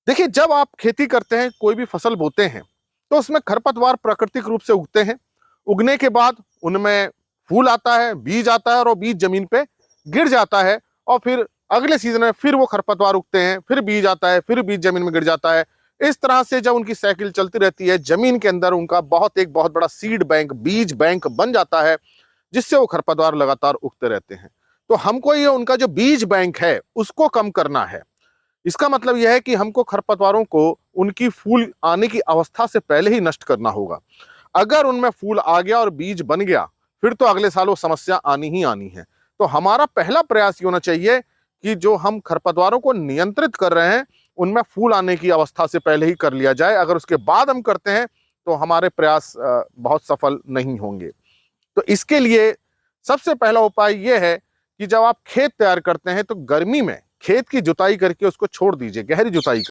देखिए, जब आप खेती करते हैं, कोई भी फसल बोते हैं, तो उसमें खरपतवार प्राकृतिक रूप से उगते हैं। उगने के बाद उनमें फूल आता है, बीज आता है और वो बीज जमीन पे गिर जाता है और फिर अगले सीजन में फिर वो खरपतवार उगते हैं, फिर बीज आता है, फिर बीज जमीन में गिर जाता है। इस तरह से जब उनकी साइकिल चलती रहती है, जमीन के अंदर उनका एक बहुत बड़ा सीड बैंक, बीज बैंक बन जाता है, जिससे वो खरपतवार लगातार उगते रहते हैं। तो हमको ये उनका जो बीज बैंक है, उसको कम करना है। इसका मतलब यह है कि हमको खरपतवारों को उनकी फूल आने की अवस्था से पहले ही नष्ट करना होगा। अगर उनमें फूल आ गया और बीज बन गया, फिर तो अगले साल वो समस्या आनी ही आनी है। तो हमारा पहला प्रयास ये होना चाहिए कि जो हम खरपतवारों को नियंत्रित कर रहे हैं, उनमें फूल आने की अवस्था से पहले ही कर लिया जाए। अगर उसके बाद हम करते हैं, तो हमारे प्रयास बहुत सफल नहीं होंगे। तो इसके लिए सबसे पहला उपाय यह है कि जब आप खेत तैयार करते हैं, तो गर्मी में खेत की जुताई करके उसको छोड़ दीजिए, गहरी जुताई।